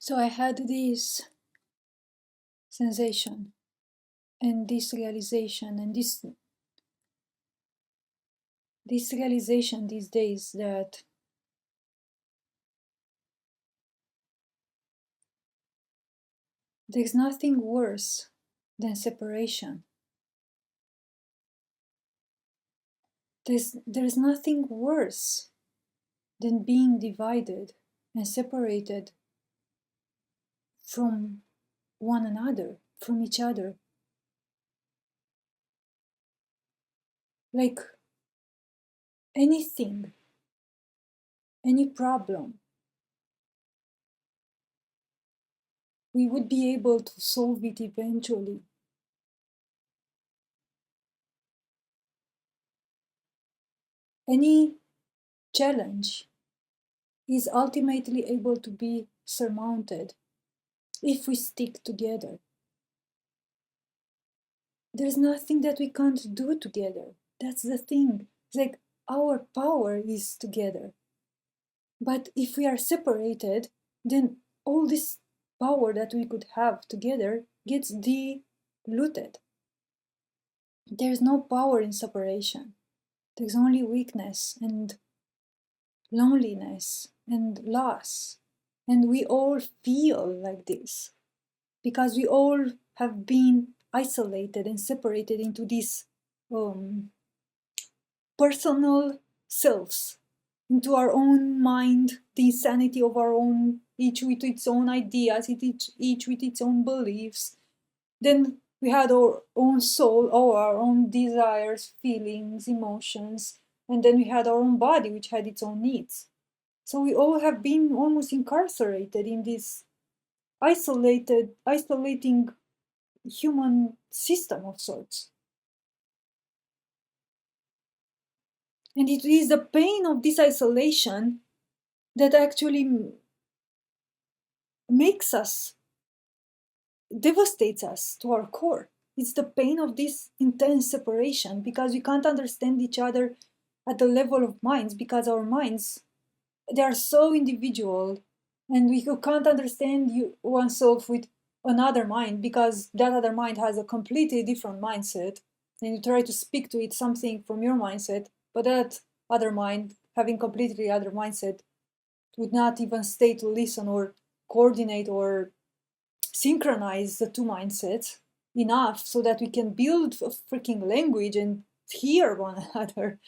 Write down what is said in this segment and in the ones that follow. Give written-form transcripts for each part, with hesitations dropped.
So I had this sensation and this realization and this realization these days that there's nothing worse than separation. There's nothing worse than being divided and separated from one another, from each other. Like anything, any problem, we would be able to solve it eventually. Any challenge is ultimately able to be surmounted if we stick together. There's nothing that we can't do together. That's the thing. It's like our power is together. But if we are separated, then all this power that we could have together gets diluted. There's no power in separation. There's only weakness and loneliness and loss. And we all feel like this because we all have been isolated and separated into these personal selves, into our own mind, the insanity of our own, each with its own ideas, each with its own beliefs. Then we had our own soul, our own desires, feelings, emotions, and then we had our own body, which had its own needs. So we all have been almost incarcerated in this isolating human system of sorts. And it is the pain of this isolation that actually makes us, devastates us to our core. It's the pain of this intense separation because we can't understand each other at the level of minds because our minds, they are so individual and we can't understand oneself with another mind because that other mind has a completely different mindset and you try to speak to it something from your mindset, but that other mind having completely other mindset would not even stay to listen or coordinate or synchronize the two mindsets enough so that we can build a freaking language and hear one another.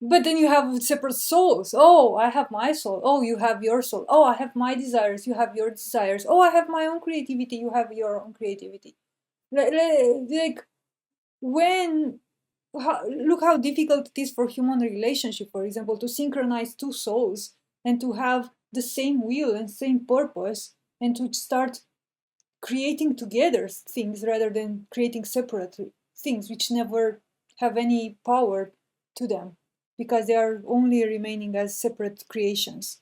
But then you have separate souls. Oh, I have my soul. Oh, you have your soul. Oh, I have my desires. You have your desires. Oh, I have my own creativity. You have your own creativity. Like when, look how difficult it is for human relationship, for example, to synchronize two souls and to have the same will and same purpose and to start creating together things rather than creating separate things which never have any power to them because they are only remaining as separate creations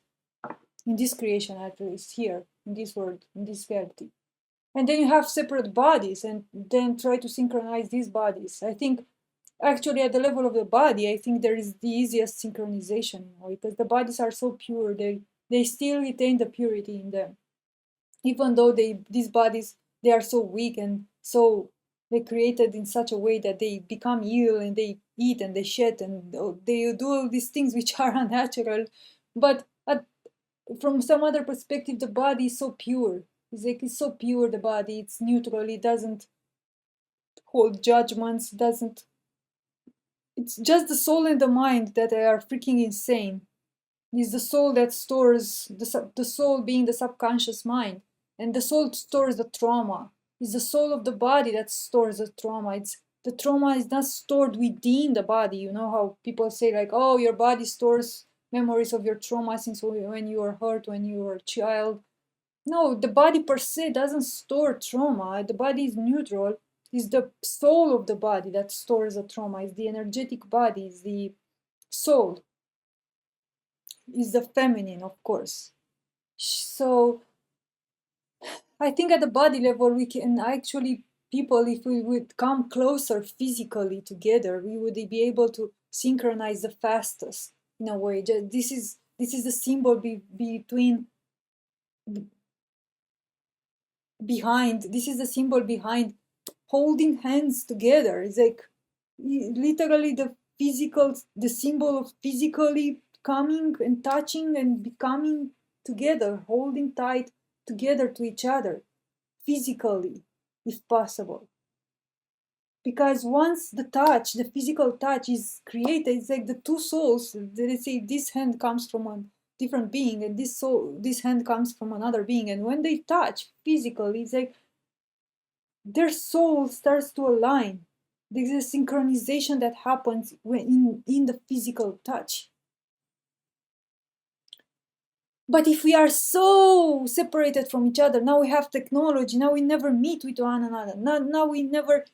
in this creation, at least here in this world, in this reality. And then you have separate bodies and then try to synchronize these bodies. I think actually at the level of the body, I think there is the easiest synchronization, because the bodies are so pure, they still retain the purity in them even though these bodies, they are so weak and so they created in such a way that they become ill and they eat and they shed and they do all these things which are unnatural. But from some other perspective, the body is so pure. It's like it's so pure. The body, it's neutral. It doesn't hold judgments. Doesn't. It's just the soul and the mind that are freaking insane. It's the soul that stores the soul being the subconscious mind, and the soul stores the trauma. It's the soul of the body that stores the trauma. It's the trauma is not stored within the body. You know how people say like, oh, your body stores memories of your trauma since when you were hurt when you were a child. No, the body per se doesn't store trauma. The body is neutral. It's the soul of the body that stores the trauma. It's the energetic body. It's the soul. Is the feminine, of course. So I think at the body level, we can actually, people, if we would come closer physically together, we would be able to synchronize the fastest in a way. This is the symbol between behind, this is the symbol behind holding hands together. It's like literally the symbol of physically coming and touching and becoming together, holding tight together to each other, physically, if possible. Because once the touch, the physical touch is created, it's like the two souls, they say this hand comes from a different being and this hand comes from another being. And when they touch physically, it's like their soul starts to align. There's a synchronization that happens when in the physical touch. But if we are so separated from each other, now we have technology, now we never meet with one another, now we never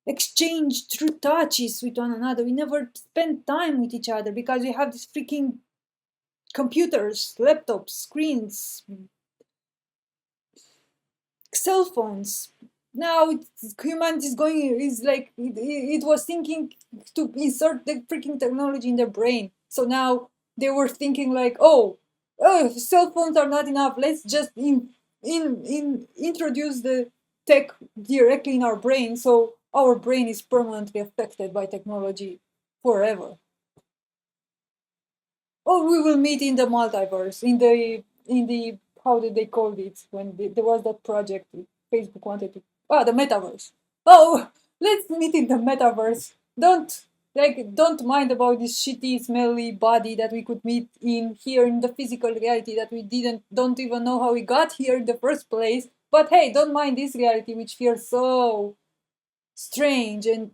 exchange true touches with one another, we never spend time with each other because we have these freaking computers, laptops, screens, cell phones. Now humanity is like it was thinking to insert the freaking technology in their brain. So now they were thinking like, oh, if cell phones are not enough, let's just introduce the tech directly in our brain, so our brain is permanently affected by technology forever. Or we will meet in the multiverse, in the how did they call it when there was that project Facebook wanted to, the metaverse. Oh, let's meet in the metaverse. Don't mind about this shitty, smelly body that we could meet in here in the physical reality that we don't even know how we got here in the first place. But hey, don't mind this reality which feels so strange, and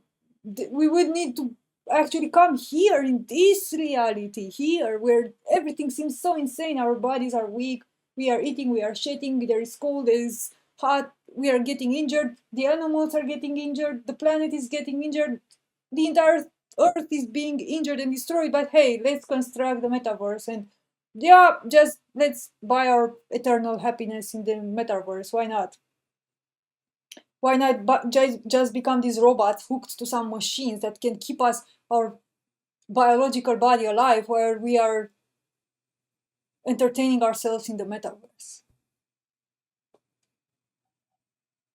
we would need to actually come here in this reality here where everything seems so insane. Our bodies are weak, we are eating, we are shitting, there is cold, there is hot, we are getting injured, the animals are getting injured, the planet is getting injured, the entire earth is being injured and destroyed. But hey, let's construct the metaverse, and yeah, just let's buy our eternal happiness in the metaverse. Why not? Why not just become these robots hooked to some machines that can keep us, our biological body, alive, where we are entertaining ourselves in the metaverse?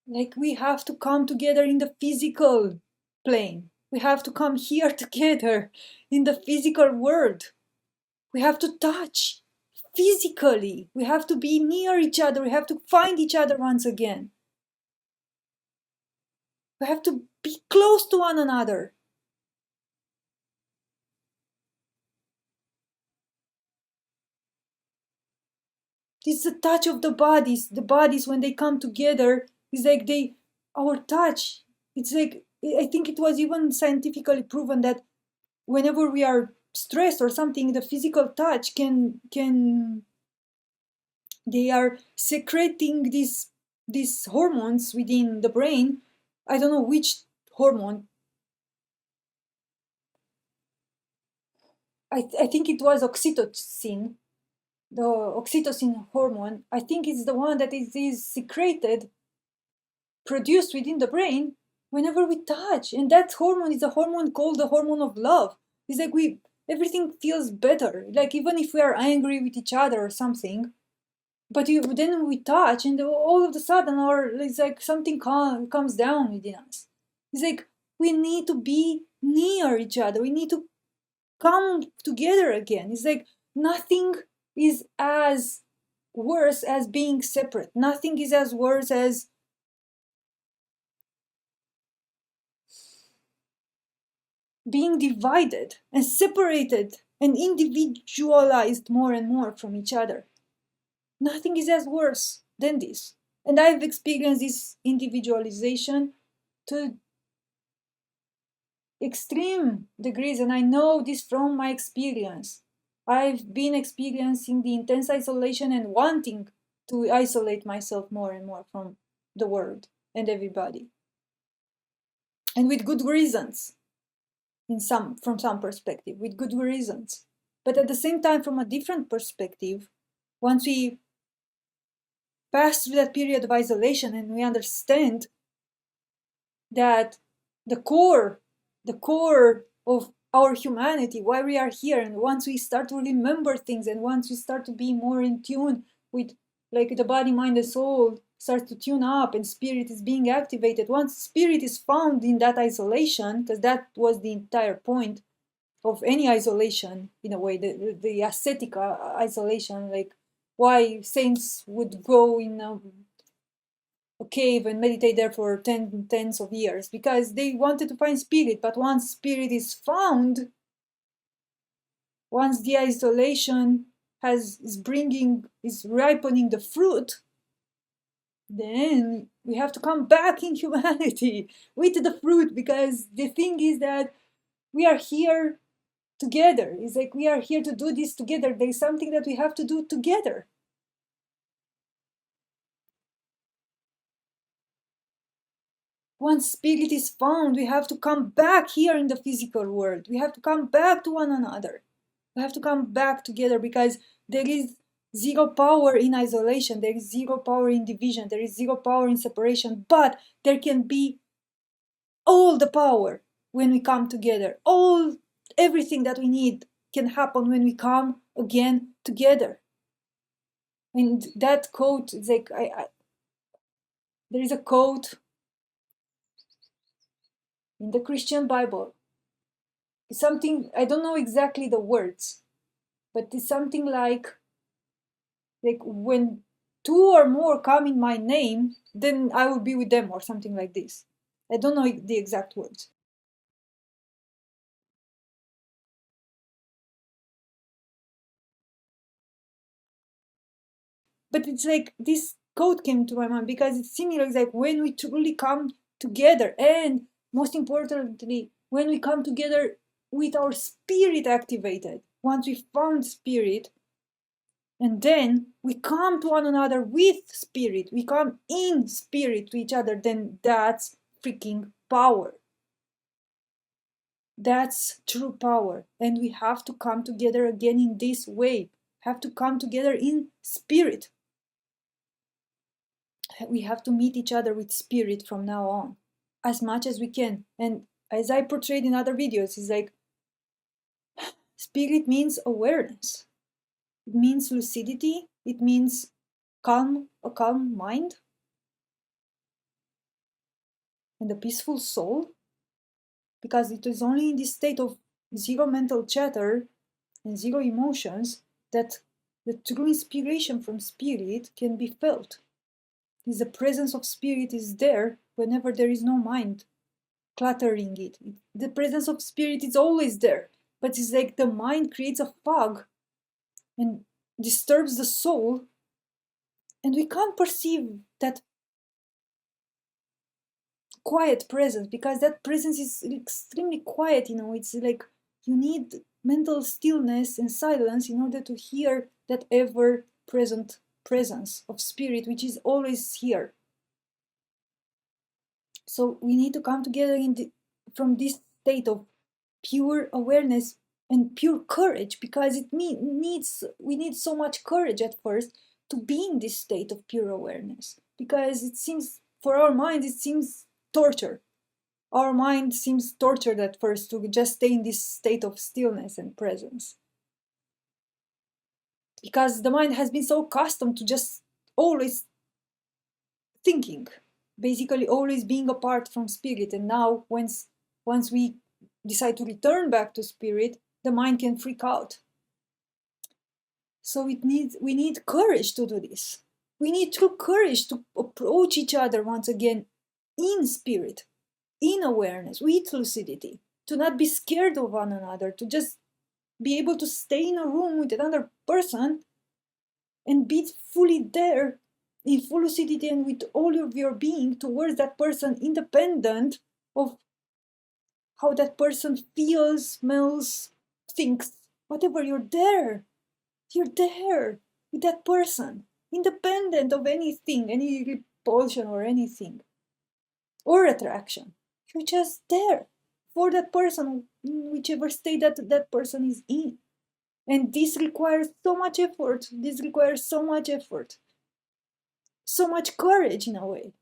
Like, we have to come together in the physical plane. We have to come here together in the physical world. We have to touch physically. We have to be near each other. We have to find each other once again. We have to be close to one another. It's the touch of the bodies. The bodies, when they come together, is like our touch. It's like, I think it was even scientifically proven that whenever we are stressed or something, the physical touch they are secreting these hormones within the brain. I don't know which hormone. I think it was oxytocin, the oxytocin hormone. I think it's the one that is secreted, produced within the brain whenever we touch. And that hormone is a hormone called the hormone of love. It's like everything feels better. Like, even if we are angry with each other or something, but then we touch, and all of a sudden, it's like something comes down within us. It's like we need to be near each other. We need to come together again. It's like nothing is as worse as being separate. Nothing is as worse as being divided and separated and individualized more and more from each other. Nothing is as worse than this. And I've experienced this individualization to extreme degrees, and I know this from my experience. I've been experiencing the intense isolation and wanting to isolate myself more and more from the world and everybody. And with good reasons, from some perspective, with good reasons. But at the same time, from a different perspective, once we pass through that period of isolation and we understand that the core of our humanity, why we are here, and once we start to remember things, and once we start to be more in tune with, like, the body, mind, and soul starts to tune up and spirit is being activated, once spirit is found in that isolation, because that was the entire point of any isolation, in a way, the ascetic isolation, like why saints would go in a cave and meditate there for tens of years, because they wanted to find spirit. But once spirit is found, once the isolation is ripening the fruit, then we have to come back in humanity with the fruit, because the thing is that we are here together. It's like we are here to do this together. There is something that we have to do together. Once spirit is found, we have to come back here in the physical world. We have to come back to one another. We have to come back together, because there is zero power in isolation. There is zero power in division. There is zero power in separation. But there can be all the power when we come together. Everything that we need can happen when we come again together. And that quote is like, there is a quote in the Christian Bible. It's something, I don't know exactly the words, but it's something like when two or more come in my name, then I will be with them, or something like this. I don't know the exact words. But it's like this quote came to my mind because it's similar. It's like when we truly come together, and most importantly, when we come together with our spirit activated. Once we found spirit, and then we come to one another with spirit, we come in spirit to each other, then that's freaking power. That's true power. And we have to come together again in this way. Have to come together in spirit. We have to meet each other with spirit from now on, as much as we can. And as I portrayed in other videos, it's like spirit means awareness. It means lucidity. It means a calm mind, and a peaceful soul. Because it is only in this state of zero mental chatter and zero emotions that the true inspiration from spirit can be felt. The presence of spirit is there whenever there is no mind cluttering it. The presence of spirit is always there, but it's like the mind creates a fog and disturbs the soul, and we can't perceive that quiet presence, because that presence is extremely quiet. It's like you need mental stillness and silence in order to hear that ever present presence of spirit, which is always here. So we need to come together from this state of pure awareness and pure courage, because we need so much courage at first to be in this state of pure awareness, because it seems, for our mind, it seems torture. Our mind seems tortured at first to just stay in this state of stillness and presence, because the mind has been so accustomed to just always thinking, basically always being apart from spirit. And now once we decide to return back to spirit, the mind can freak out. So we need courage to do this. We need true courage to approach each other once again in spirit, in awareness, with lucidity, to not be scared of one another, to just be able to stay in a room with another person and be fully there in full lucidity and with all of your being towards that person, independent of how that person feels, smells, thinks, whatever. You're there with that person, independent of anything, any repulsion or anything, or attraction. You're just there for that person, whichever state that person is in. And this requires so much effort. So much courage, in a way.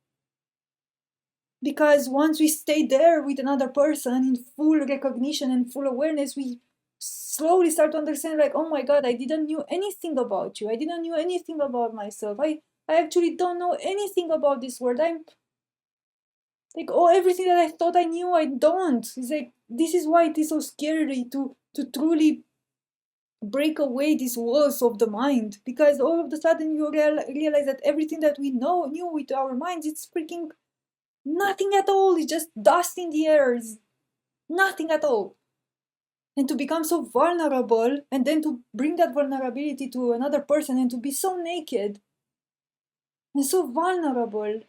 Because once we stay there with another person in full recognition and full awareness, we slowly start to understand, like, oh my God, I didn't knew anything about you. I didn't knew anything about myself. I I actually don't know anything about this world. I'm like, oh, everything that I thought I knew, I don't. It's like, this is why it is so scary to truly break away these walls of the mind, because all of a sudden you realize that everything that we knew with our minds, it's freaking nothing at all. It's just dust in the air. It's nothing at all. And to become so vulnerable, and then to bring that vulnerability to another person, and to be so naked and so vulnerable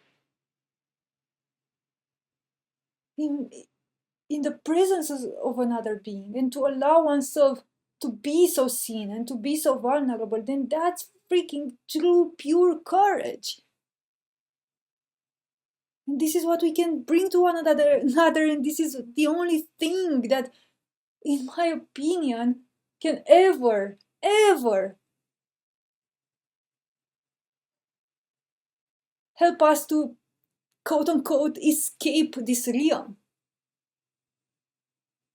in in the presence of another being, and to allow oneself to be so seen and to be so vulnerable, then that's freaking true pure courage. And this is what we can bring to one another, and this is the only thing that, in my opinion, can ever help us to, quote unquote, escape this realm,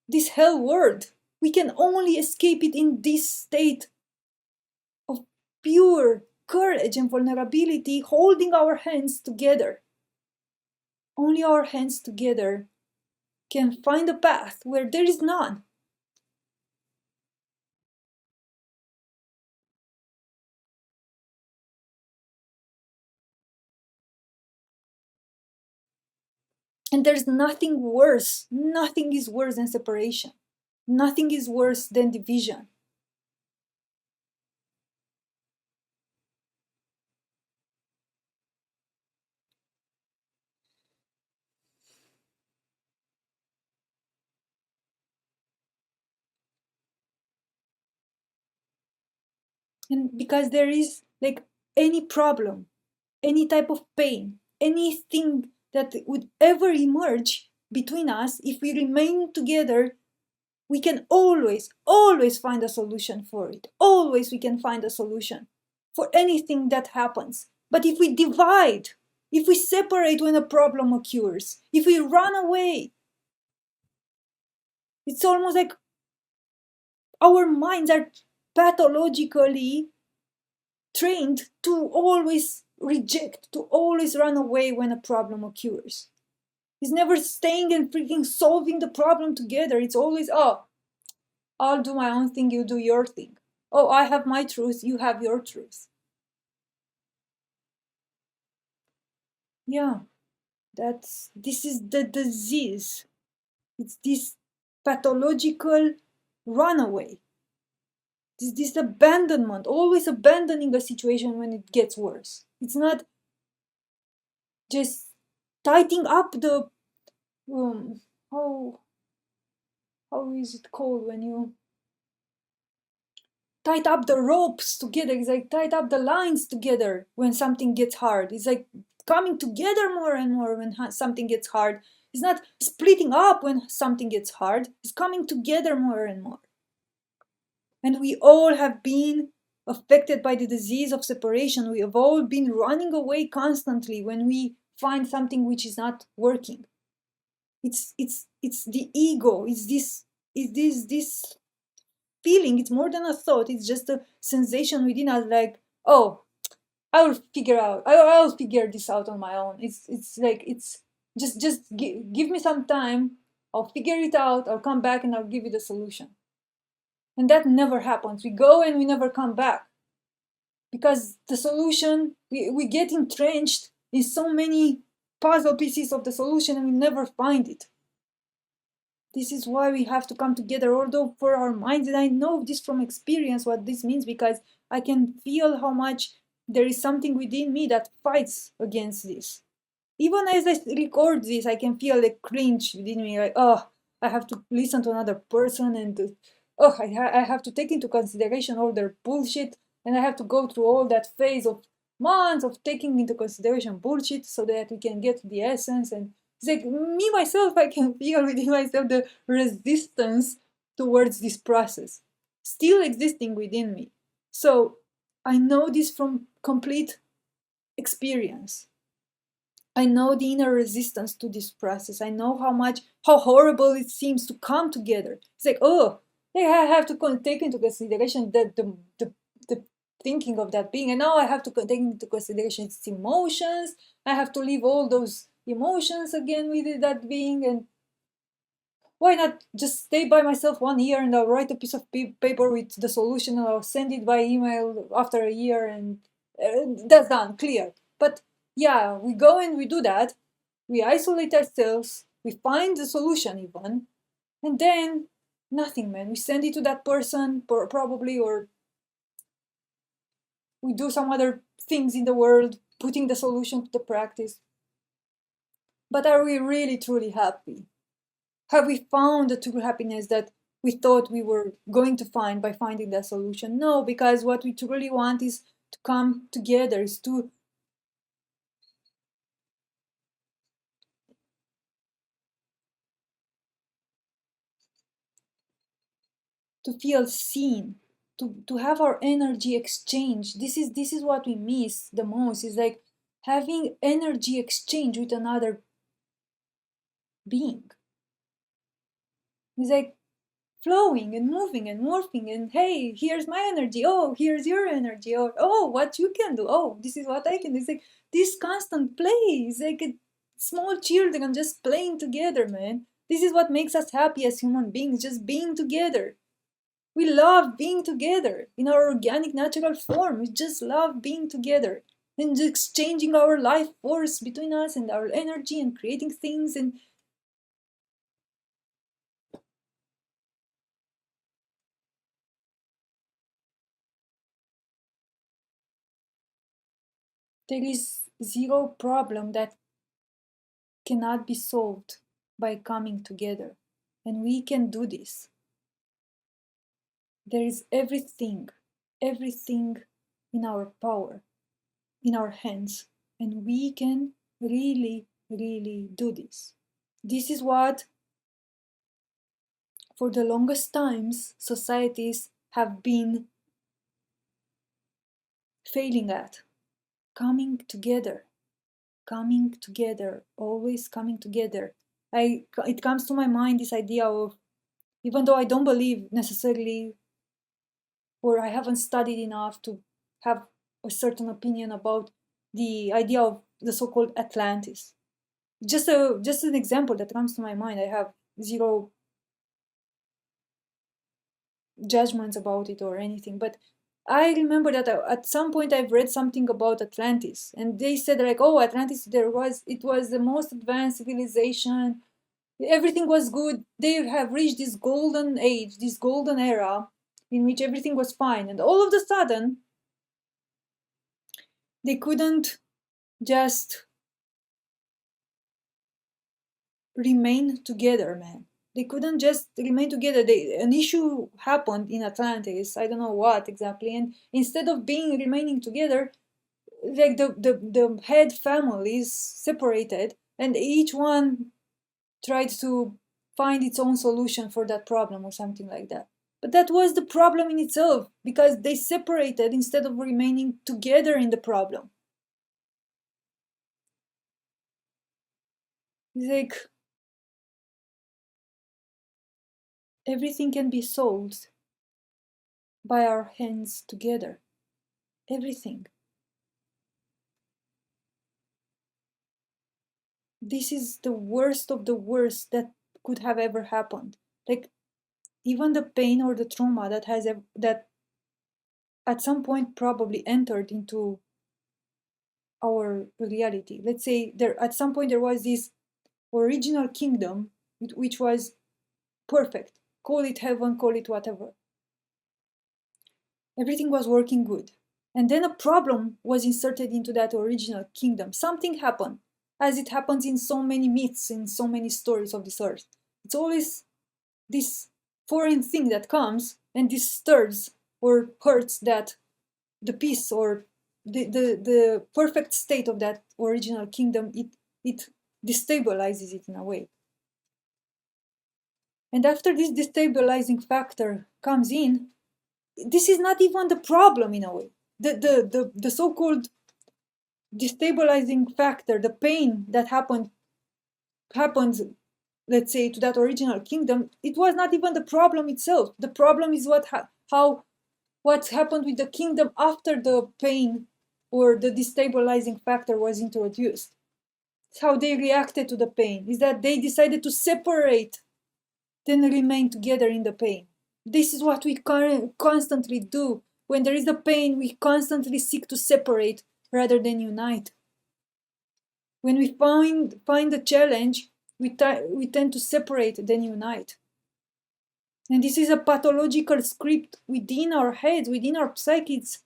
this hell world. We can only escape it in this state of pure courage and vulnerability, holding our hands together. Only our hands together can find a path where there is none. And there's nothing worse, nothing is worse than separation. Nothing is worse than division. And because there is like any problem, any type of pain, anything that would ever emerge between us, if we remain together, we can always find a solution for it. Always we can find a solution for anything that happens. But if we divide, if we separate when a problem occurs, if we run away, it's almost like our minds are pathologically trained to always reject, to always run away when a problem occurs. It's never staying and freaking solving the problem together. It's always, oh, I'll do my own thing, you do your thing. Oh, I have my truth, you have your truth. Yeah, this is the disease. It's this pathological runaway. This abandonment, always abandoning a situation when it gets worse. It's not just tightening up the um, how how is it called when you tight up the ropes together? It's like tight up the lines together when something gets hard. It's like coming together more and more when something gets hard. It's not splitting up when something gets hard. It's coming together more and more. And we all have been affected by the disease of separation. We have all been running away constantly when we find something which is not working. It's the ego. It's this feeling. It's more than a thought. It's just a sensation within us, like, oh, I'll figure this out on my own. It's like, it's just give me some time. I'll figure it out. I'll come back and I'll give you the solution. And that never happens. We go and we never come back, because the solution, we get entrenched in so many puzzle pieces of the solution and we never find it. This is why we have to come together, although for our minds, and I know this from experience what this means, because I can feel how much there is something within me that fights against this. Even as I record this, I can feel the cringe within me, like, oh, I have to listen to another person, and oh, I have to take into consideration all their bullshit, and I have to go through all that phase of months of taking into consideration bullshit so that we can get to the essence. And it's like, me myself, I can feel within myself the resistance towards this process still existing within me. So I know this from complete experience. I know the inner resistance to this process. I know how horrible it seems to come together. It's like, oh, I have to take into consideration that the thinking of that being, and now I have to take into consideration its emotions. I have to leave all those emotions again with that being, and why not just stay by myself 1 year and I'll write a piece of paper with the solution and I'll send it by email after a year, and that's done, clear. But yeah, we go and we do that, we isolate ourselves, we find the solution even, and then nothing, man. We send it to that person probably, or we do some other things in the world, putting the solution to the practice. But are we really truly happy? Have we found the true happiness that we thought we were going to find by finding that solution? No, because what we truly want is to come together, is to feel seen, to have our energy exchange. This is what we miss the most, is like having energy exchange with another being. It's like flowing and moving and morphing, and hey, here's my energy, oh, here's your energy, or oh, what you can do, oh, this is what I can do. It's like this constant play. It's like small children just playing together, man. This is what makes us happy as human beings, just being together. We love being together in our organic natural form. We just love being together and exchanging our life force between us and our energy and creating things. And there is zero problem that cannot be solved by coming together. And we can do this. There is everything in our power, in our hands. And we can really, really do this. This is what, for the longest times, societies have been failing at. Coming together, always coming together. It comes to my mind this idea of, even though I don't believe necessarily, or I haven't studied enough to have a certain opinion about the idea of the so-called Atlantis. Just an example that comes to my mind. I have zero judgments about it or anything, but I remember that at some point I've read something about Atlantis, and they said like, oh, Atlantis, it was the most advanced civilization, everything was good, they have reached this golden age, this golden era in which everything was fine, and all of a sudden they couldn't just remain together, man. They couldn't just remain together. An issue happened in Atlantis, I don't know what exactly, and instead of remaining together, like the head families separated, and each one tried to find its own solution for that problem or something like that. But that was the problem in itself, because they separated instead of remaining together in the problem. It's like everything can be solved by our hands together. Everything. This is the worst of the worst that could have ever happened. Like, even the pain or the trauma that at some point probably entered into our reality. Let's say there at some point there was this original kingdom which was perfect. Call it heaven, call it whatever. Everything was working good. And then a problem was inserted into that original kingdom. Something happened, as it happens in so many myths, in so many stories of this earth. It's always this foreign thing that comes and disturbs or hurts that the peace or the perfect state of that original kingdom. It destabilizes it in a way. And after this destabilizing factor comes in, this is not even the problem in a way. The so-called destabilizing factor, the pain that happens, let's say, to that original kingdom, it was not even the problem itself. The problem is how What happened with the kingdom after the pain or the destabilizing factor was introduced. How they reacted to the pain is that they decided to separate, then remain together in the pain. This is what we constantly do. When there is the pain, we constantly seek to separate rather than unite. When we find a challenge, we tend to separate than unite. And this is a pathological script within our heads, within our psyches.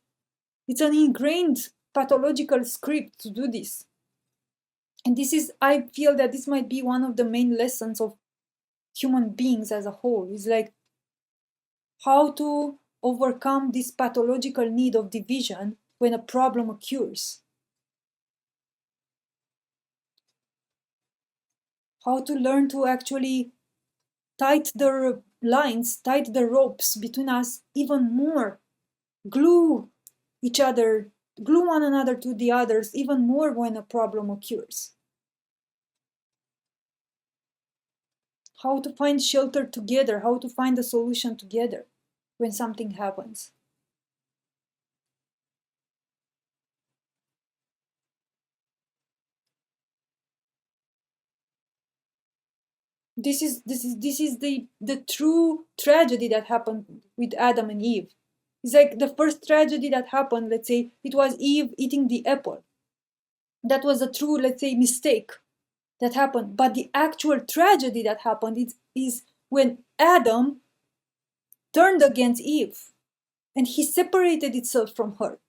It's an ingrained pathological script to do this. And this is, I feel that this might be one of the main lessons of human beings as a whole, is like how to overcome this pathological need of division when a problem occurs. How to learn to actually tight the lines, tight the ropes between us even more, glue each other, glue one another to the others even more when a problem occurs. How to find shelter together, how to find a solution together when something happens. This is the true tragedy that happened with Adam and Eve. It's like the first tragedy that happened, let's say, it was Eve eating the apple. That was a true, let's say, mistake that happened. But the actual tragedy that happened is when Adam turned against Eve and he separated himself from her,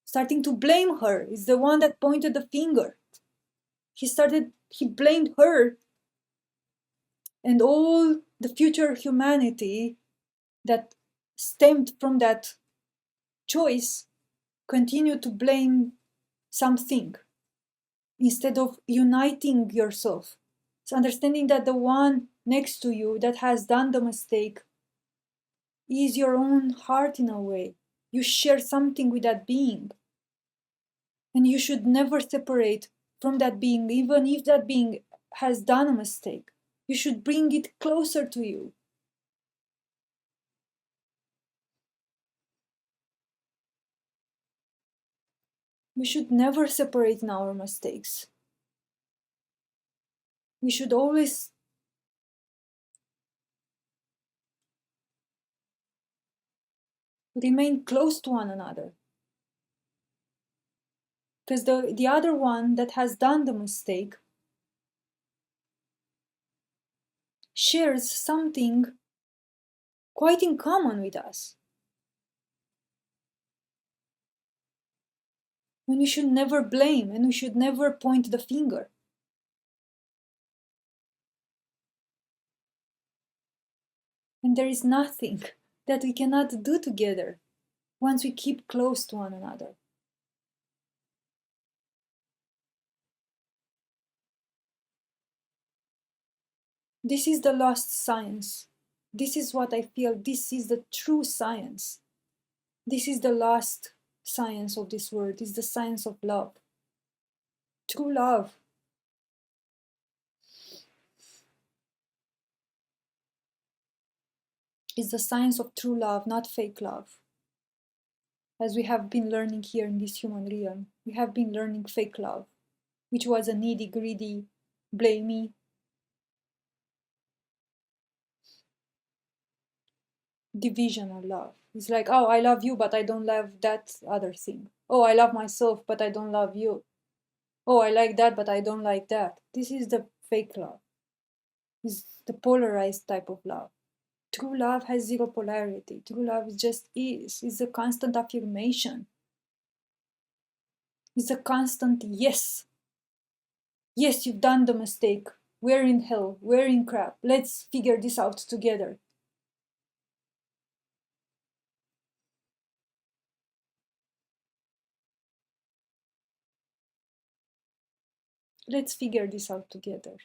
starting to blame her. Is the one that pointed the finger. He blamed her and all the future humanity that stemmed from that choice continued to blame something instead of uniting yourself. It's understanding that the one next to you that has done the mistake is your own heart in a way. You share something with that being. And you should never separate from that being, even if that being has done a mistake. You should bring it closer to you. We should never separate in our mistakes. We should always remain close to one another. Because the other one that has done the mistake shares something quite in common with us. And we should never blame and we should never point the finger. And there is nothing that we cannot do together once we keep close to one another. This is the lost science. This is what I feel. This is the true science. This is the lost science of this world. It's the science of love. True love. Is the science of true love, not fake love. As we have been learning here in this human realm, we have been learning fake love, which was a needy, greedy, blamey, divisional love. It's like, oh, I love you, but I don't love that other thing. Oh, I love myself, but I don't love you. Oh, I like that, but I don't like that. This is the fake love. It's the polarized type of love. True love has zero polarity. True love just is. It's a constant affirmation. It's a constant yes. Yes, you've done the mistake. We're in hell. We're in crap. Let's figure this out together. Let's figure this out together.